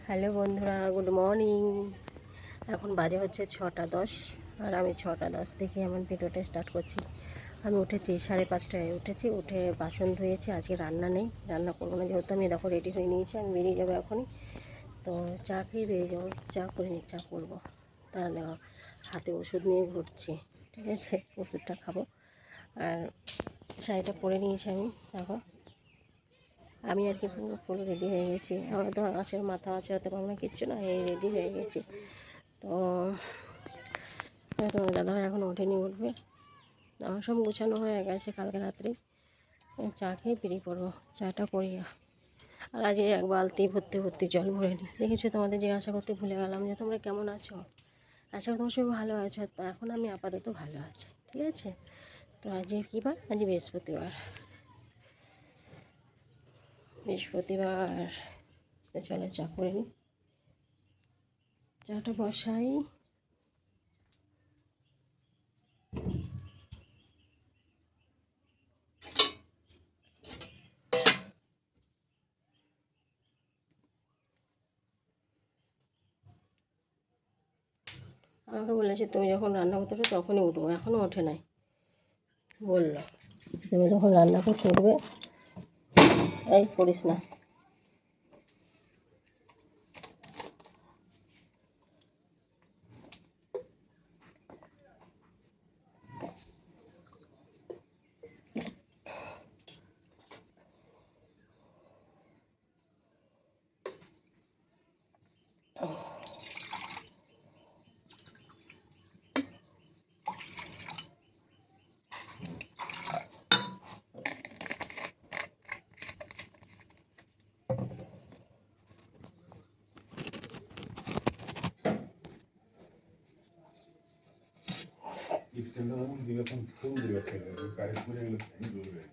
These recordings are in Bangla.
হ্যালো বন্ধুরা, গুড মর্নিং। এখন বাজে হচ্ছে 6টা 10 আর আমি 6টা 10 থেকে আমার ভিডিওটা স্টার্ট করছি। আমি উঠেছি 5:30টায়, উঠে বাসন ধুয়েছি। আজকে রান্না নেই, রান্না করবো না, যেহেতু আমি দেখো রেডি হয়ে নিয়েছি। আমি বেরিয়ে যাবো এখনই, তো চা খেয়ে বেরিয়ে যাবো। চা করে নিই, চা করবো। তা দেখো হাতে ওষুধ নিয়ে ঘুরছি, ঠিক আছে, ওষুধটা খাবো। আর শাড়িটা পরে নিয়েছি আমি, দেখো আমি আর কি পুরো রেডি হয়ে গেছি। আমার তো আছে, মাথা আছে, হতে পারবো না, কিচ্ছু না, এই রেডি হয়ে গেছি। তো তোমার দাদাভাই এখন ওঠেনি, উঠবে। আমার সব গোছানো হয়ে গেছে কালকে রাত্রে। চা খেয়ে বেরিয়ে পড়বো, চাটা করিয়া। আর আজ এক বালতি ভর্তি ভর্তি জল ভরে নিই। দেখেছো, তোমাদের জিজ্ঞাসা করতে ভুলে গেলাম যে তোমরা কেমন আছো। আশা করি তোমার সবাই ভালো আছো। তো এখন আমি আপাতত ভালো আছি, ঠিক আছে। তো আজ কী বার? আজ বৃহস্পতিবার। তো চলো চা করে নিই, চাটা বসাই। আমাকে বলেছে তুমি যখন রান্না করতে উঠো তখনই উঠবো, এখনও ওঠে নাই। বললো তুমি যখন রান্না করতে উঠবে, এই করিস না।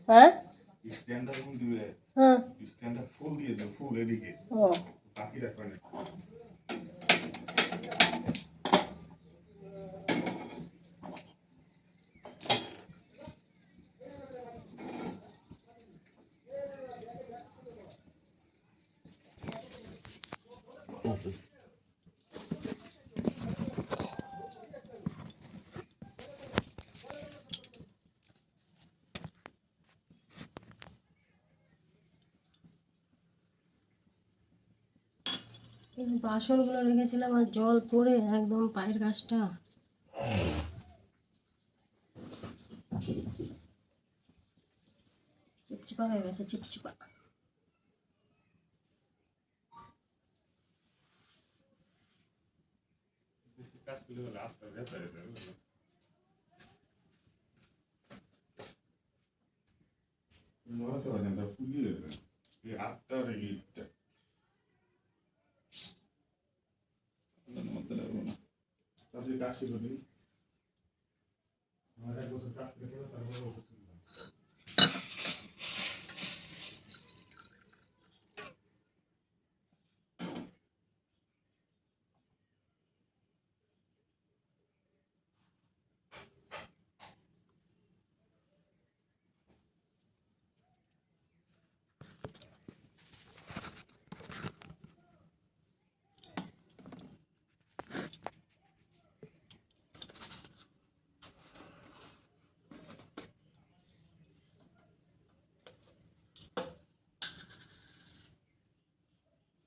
হ্যাঁ হ্যাঁ ও বাসনগুলো রেখেছিলাম আর জল পড়ে একদম পায়ের কাছটা চিপচিপা হয়ে গেছে, চিপচিপা।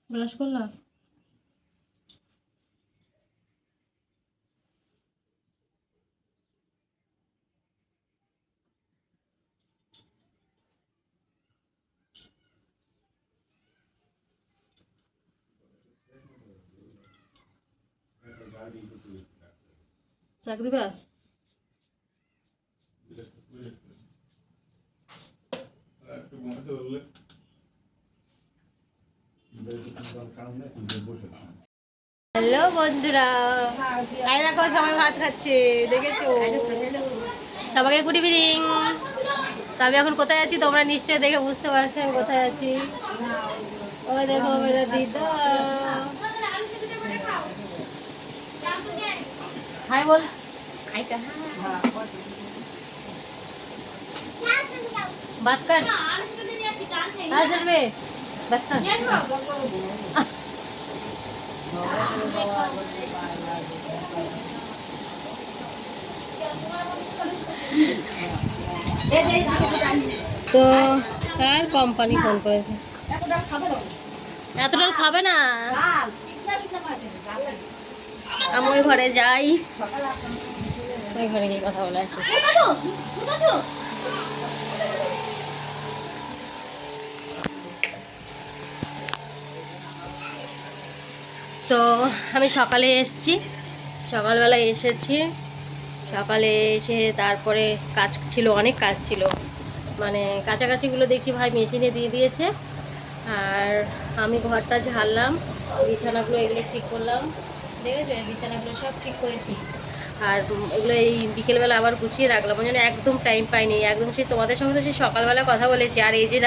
ব্রাশ করলাম। চাকরি বা হ্যালো বন্ধুরা, আই দেখো সবাই ভাত খাচ্ছে, দেখেছো? সবাইকে গুড ইভিনিং। তো আমি এখন কোথায় আছি তোমরা নিশ্চয়ই দেখে বুঝতে পারছো আমি কোথায় আছি। ওই দেখো মেরা দিদা, হাই বল। हाय कहाँ बात कर आ चल बे बात कर। তো কার কোম্পানি ফোন করেছে? এত ডাল খাবে না। আমি ওই ঘরে যাই, ওই ঘরে গিয়ে কথা বলে আসি। তো আমি সকালে এসেছি, সকালবেলা এসেছি, সকালে এসে তারপরে কাজ ছিল, অনেক কাজ ছিল, মানে কাছাকাছিগুলো দেখছি ভাই মেশিনে দিয়ে দিয়েছে। আর আমি ঘরটা ঝাড়লাম, বিছানাগুলো এগুলো ঠিক করলাম, দেখেছো বিছানাগুলো সব ঠিক করেছি। আর এগুলো এই বিকেলবেলা আবার গুছিয়ে রাখলাম, ওই জন্য একদম টাইম পাইনি, একদম সেই তোমাদের সঙ্গে তো সেই সকালবেলা কথা বলেছি। আর এই যে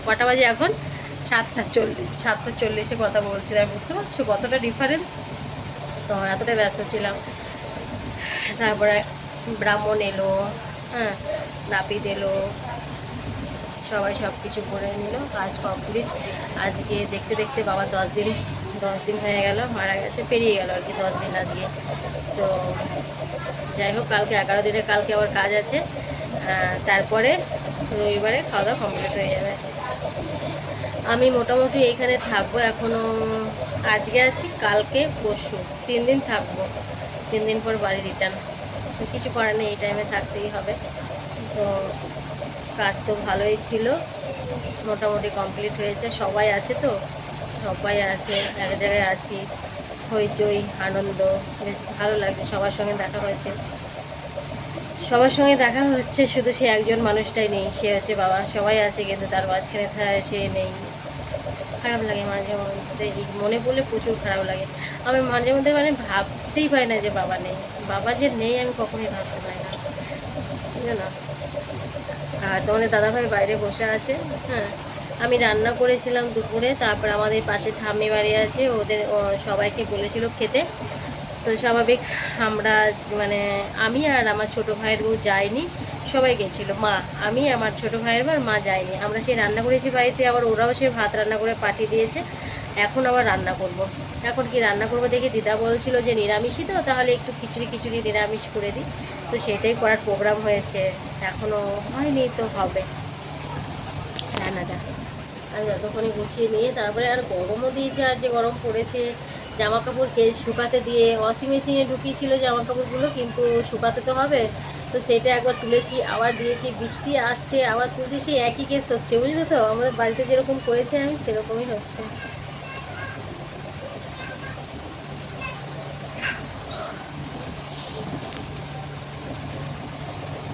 কটা বাজে এখন 7:40 কথা বলছিলাম, বুঝতে পারছো কতটা ডিফারেন্স। তো এতটা ব্যস্ত ছিলাম। তারপরে ব্রাহ্মণ এলো, হ্যাঁ নাপিত এলো, সবাই সব কিছু করে নিল, কাজ কমপ্লিট। আজকে দেখতে দেখতে বাবার 10 দিন হয়ে গেল, মারা গেছে, পেরিয়ে গেল আর কি 10 দিন আজকে। তো যাই হোক, কালকে 11 দিনের কালকে আবার কাজ আছে, তারপরে রবিবারে খাওয়া দাওয়া কমপ্লিট হয়ে যাবে। আমি মোটামুটি এইখানে থাকবো এখনও, আজকে আছি, কালকে পরশু 3 দিন থাকবো, 3 দিন পর বাড়ি রিটার্ন। তো কিছু করার নেই, এই টাইমে থাকতেই হবে। তো কাজ তো ভালোই ছিল, মোটামুটি কমপ্লিট হয়েছে, সবাই আছে, তো সবাই আছে, এক জায়গায় আছি, হইচই আনন্দ, বেশ ভালো লাগছে। সবার সঙ্গে দেখা হয়েছে, সবার সঙ্গে দেখা হচ্ছে, শুধু সে একজন মানুষটাই নেই, সে হচ্ছে বাবা। সবাই আছে কিন্তু তার মাঝখানে সে নেই, খারাপ লাগে মাঝে মধ্যে, মনে পড়লে প্রচুর খারাপ লাগে। আমি মাঝে মধ্যে মানে ভাবতেই পাই না যে বাবা নেই, বাবা যে নেই আমি কখনোই ভাবতে পারি না, বুঝলো না। আর তোমাদের দাদাভাই বাইরে বসে আছে, হ্যাঁ আমি রান্না করেছিলাম দুপুরে, তারপর আমাদের পাশে ঠাম্মি বাড়ি আছে, ওদের সবাইকে বলেছিল খেতে। তো স্বাভাবিক আমরা মানে আমি আর আমার ছোটো ভাইয়ের বউ যায়নি, সবাই গেছিলো, মা আমি আমার ছোটো ভাইয়ের বউ আর মা যায়নি। আমরা সেই রান্না করেছি বাড়িতে, আবার ওরাও সে ভাত রান্না করে পাঠিয়ে দিয়েছে। এখন আবার রান্না করব। এখন কি রান্না করব দেখি, দিদা বলছিল যে নিরামিষই তো, তাহলে একটু খিচুড়ি নিরামিষ করে দিই। তো সেটাই করার প্রোগ্রাম হয়েছে, এখনও হয়নি, তো হবে রান্নাটা। আমি যতক্ষণে গুছিয়ে নিয়ে তারপরে, আর গরমও দিয়েছে, আর যে গরম পড়েছে, জামা কাপড় শুকাতে দিয়ে ওয়াশিং মেশিনে ঢুকিয়েছিল জামা কাপড়গুলো, কিন্তু শুকাতে তো হবে, তো সেটা একবার তুলেছি, আবার দিয়েছি, বৃষ্টি আসছে, আবার তুলছি, সেই একই কেস হচ্ছে, বুঝলে তো, আমাদের বাড়িতে যেরকম করেছে আমি সেরকমই হচ্ছে।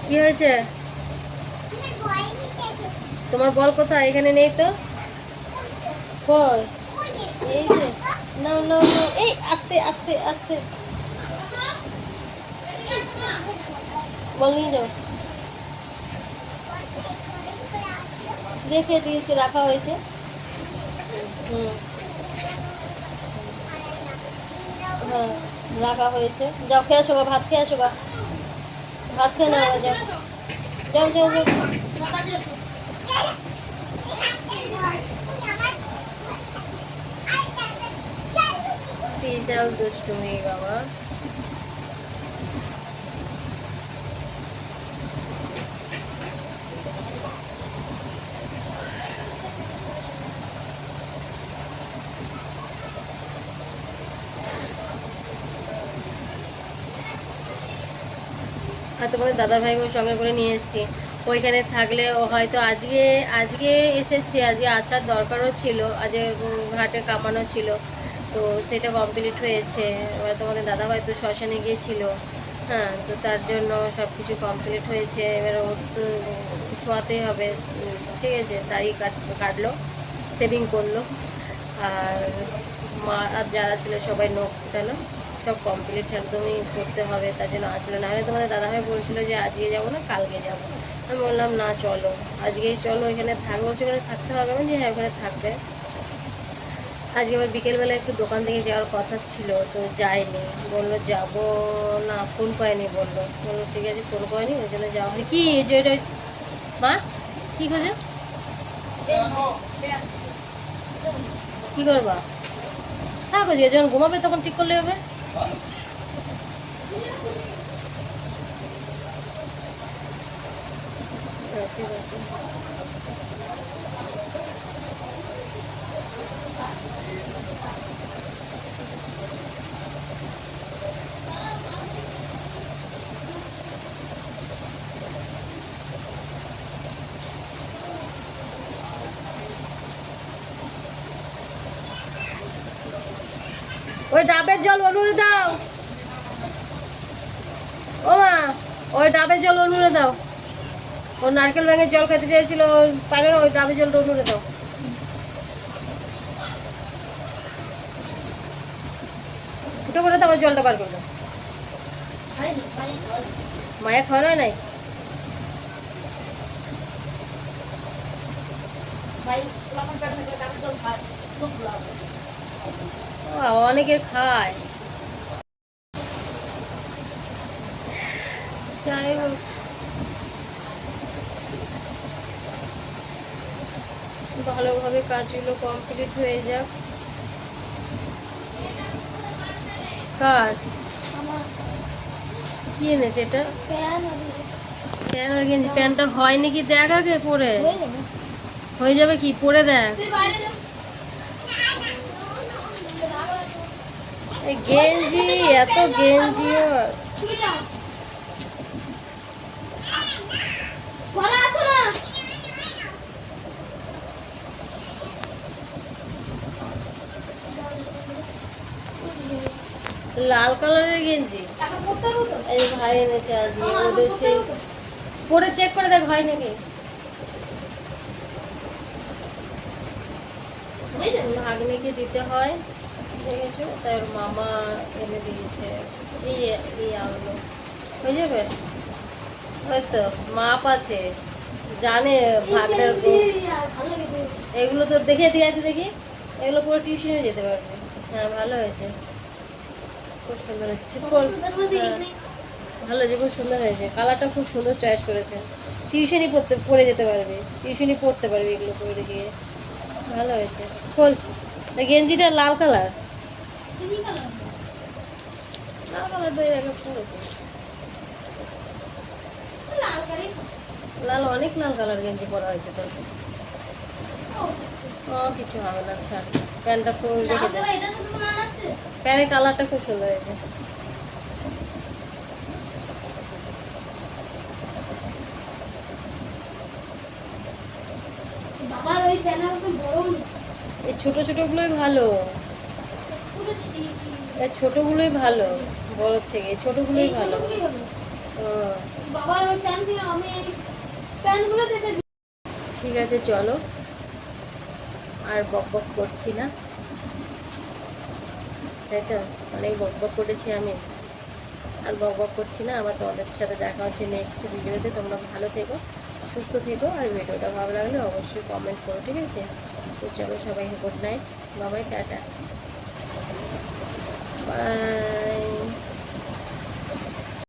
কি হয়েছে তোমার, বল কোথায়? এখানে নেই তো, কই? এই যে, নাও নাও নাও, এই আস্তে আস্তে আস্তে, বল নিয়ে যাও। রেখে দিয়েছে, রাখা হয়েছে। হুম, হ্যাঁ রাখা হয়েছে, যাও খেয়ে আসো গা, ভাত খেয়ে আসো গা, ভাত খেয়ে নেওয়া, যাও যাও যাও যাও। বিশাল দুষ্টুমি বাবা। আর তোমাদের দাদাভাইকেও সঙ্গে করে নিয়ে এসেছি, ওইখানে থাকলে ও হয়তো আজকে আজকে এসেছে, আজকে আসার দরকারও ছিল, আজকে ঘাটে কামানো ছিল, তো সেটা কমপ্লিট হয়েছে। এবার তোমাদের দাদাভাই তো শ্মশানে গিয়েছিল, হ্যাঁ, তো তার জন্য সব কিছু কমপ্লিট হয়েছে। এবার ওর তো ছোঁয়াতেই হবে, ঠিক আছে, তাই কাটলো, সেভিং করলো, আর মা আর যারা ছিল সবাই নখ ফুটালো, সব কমপ্লিট একদমই করতে হবে, তার জন্য আসলে না হলে তোমাদের দাদাভাই বলছিল যে আজকে যাবো না কালকে যাবো, আমি বললাম না চলো আজকেই চলো, এখানে থাকবো, বলছি ওখানে থাকতে হবে, আমি যে হ্যাঁ ওখানে থাকবে। আজকে আবার বিকেলবেলা একটু দোকান থেকে যাওয়ার কথা ছিল, তো যায়নি, বললো যাবো না, ফোন করেনি, বললো ঠিক আছে, ফোন করেনি, ওই জন্য যাওয়া হয়। কি যে ওইটা, মা কী খোঁজো, কী করবা? থাক যে যখন ঘুমাবে তখন ঠিক করলে হবে। ওই ডাবের জল অনুরে দাও। ও মা, ওই ডাবের জল অনুরে দাও। ও নারকেল ব্যাঙের জল খেতে চাইছিল, পারে না, ওই ডাবের জলটা অনুরে দাও। ফুটো করে তারপর জলটা বার করবে। মায়া খাওয়ানো নাই? অনেকের খায়। যাই হোক, ভালোভাবে কাজগুলো কমপ্লিট হয়ে যাক। কার কি এনেছে এটা? প্যান আর গেঞ্জি। প্যান্টটা হয় নাকি দেখ আগে পরে। হয়ে যাবে কি, পরে দেখ। এই গেঞ্জি, এত গেঞ্জি লাল কালারের গেঞ্জি এই ভাই এনেছে আজকে। ওদের সেই পরে চেক করে দেখ হয় নাকি। ভাগ্নিকে দিতে হয়, দেখেছো, তাই ওর মামা এনে দিয়েছে। এই আনলো, হয়ে যাবে। হয়তো মাপ আছে, জানে ভাগটার। এগুলো তো দেখে দিয়ে আছে, দেখি এগুলো পুরো টিউশনে যেতে পারবে। হ্যাঁ ভালো হয়েছে, খুব সুন্দর হয়েছে। ভালো হয়েছে, খুব সুন্দর হয়েছে। কালারটা খুব সুন্দর চয়েস করেছে। টিউশনই পরে যেতে পারবে, টিউশনই পড়তে পারবে এগুলো পরে গিয়ে। ভালো হয়েছে। খোল। গেঞ্জিটা লাল কালার। লাল কালার তো এর আগে পরেছে। লাল, অনেক লাল কালার গেঞ্জি পরা হয়েছে তোর। ও কিছু হবে না, ছাড়। প্যান্টটা খুব রেখে দে। প্যান্টের কালারটা খুব সুন্দর হয়েছে। এই ছোট ছোটগুলোই ভালো, এই ছোটগুলোই ভালো বড়র থেকে। এই ছোটগুলোই ভালো। ঠিক আছে, চলো আর বক বক করছি না, তাই তো? অনেক বক বক করেছি আমি, আর বক বক করছি না। আবার তোমাদের সাথে দেখা হচ্ছে নেক্সট ভিডিওতে। তোমরা ভালো থেকো, সুস্থ থেকো, আর ভিডিওটা ভালো লাগলে অবশ্যই কমেন্ট করো, ঠিক আছে? তো চলো সবাইকে গুড নাইট, বাবাই, টাটা, বাই।